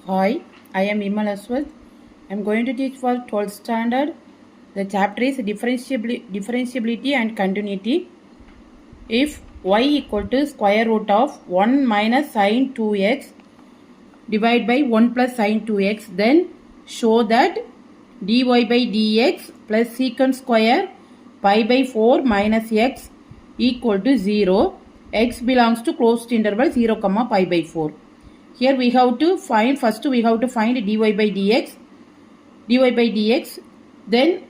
Hi, I am Imal Aswad. I am going to teach for 12th standard. The chapter is differentiability and continuity. If y equal to square root of 1 minus sine 2x divided by 1 plus sine 2x, then show that dy by dx plus secant square pi by 4 minus x equal to 0. X belongs to closed interval 0, pi by 4. Here we have to find, first we have to find dy by dx, then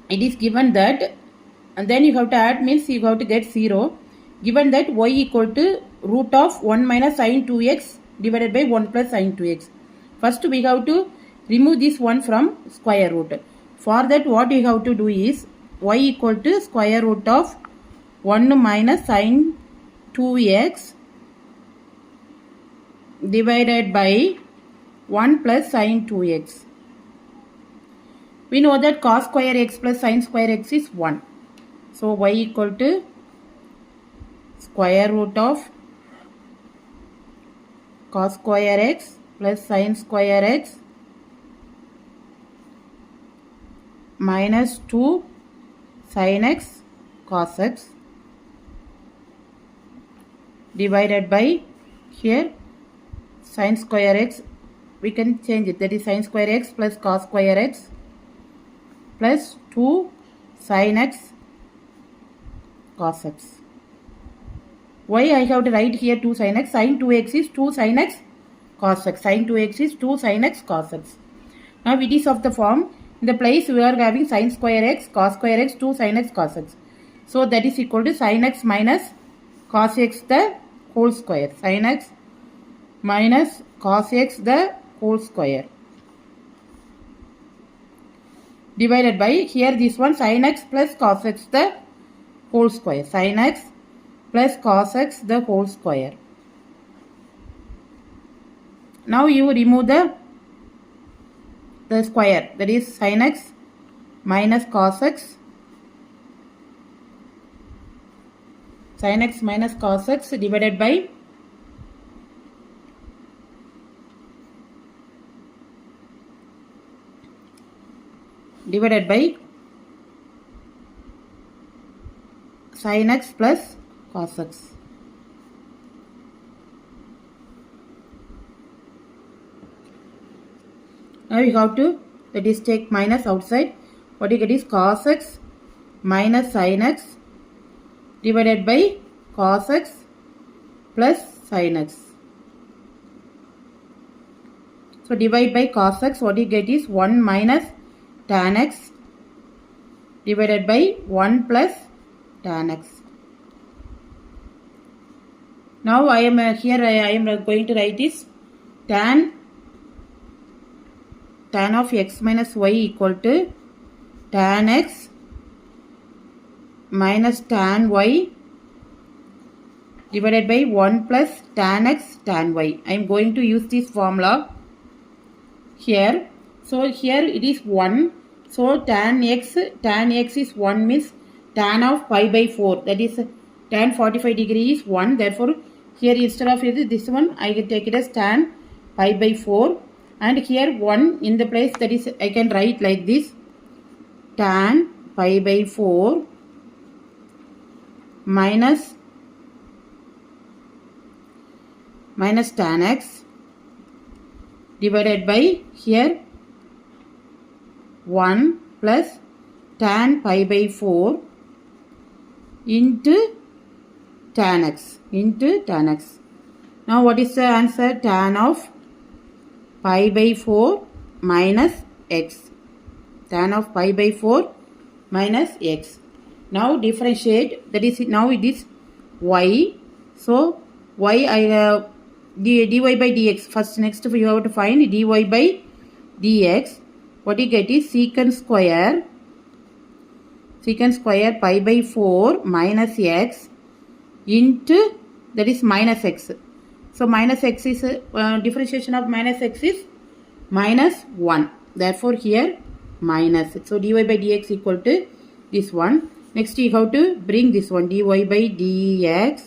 it is given that, and then you have to add, means you have to get 0, given that y equal to root of 1 minus sine 2x divided by 1 plus sine 2x. First we have to remove this 1 from square root. For that what we have to do is y equal to square root of 1 minus sine 2x divided by 1 plus sine 2x. We know that cos square x plus sine square x is 1. So y equal to square root of cos square x plus sine square x minus 2 sin x cos x divided by, here sin square x, we can change it, that is sin square x plus cos square x plus 2 sin x cos x. Why I have to write here 2 sin x? Sin 2x is 2 sin x cos x. Sin 2x is 2 sin x cos x. Now it is of the form, in the place we are having sin square x, cos square x, 2 sin x cos x. So that is equal to sin x minus cos x the whole square. Sin x minus cos x the whole square divided by, here this one sin x plus cos x the whole square. Sin x plus cos x the whole square. Now you remove the square, that is sin x minus cos x, sin x minus cos x divided by sin x plus cos x. Now you have to, that is take minus outside, what you get is cos x minus sin x divided by cos x plus sin x. So divide by cos x, what you get is 1 minus tan x divided by 1 plus tan x. Now I am here I am going to write this tan of x minus y equal to tan x minus tan y divided by 1 plus tan x tan y. I am going to use this formula here. So here it is 1. So tan x is 1, means tan of pi by 4, that is tan 45 degree is 1. Therefore here instead of this one I can take it as tan pi by 4, and here 1 in the place, that is I can write like this, tan pi by 4 minus tan x divided by, here 1 plus tan pi by 4 into tan x. Now what is the answer? Tan of pi by 4 minus x. Tan of pi by 4 minus x. Now differentiate, that is now it is y. So y dy by dx. First next you have to find dy by dx. What you get is secant square pi by 4 minus x into, that is minus x. So minus x is differentiation of minus x is minus 1. Therefore here minus. So dy by dx equal to this one. Next you have to bring this one, dy by dx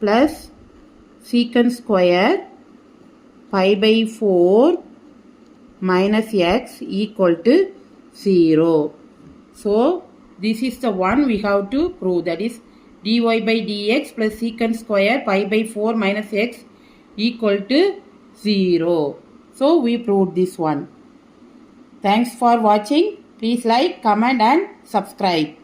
plus secant square pi by 4 minus x equal to 0. So, this is the one we have to prove, that is dy by dx plus secant square pi by 4 minus x equal to 0. So, we proved this one. Thanks for watching. Please like, comment and subscribe.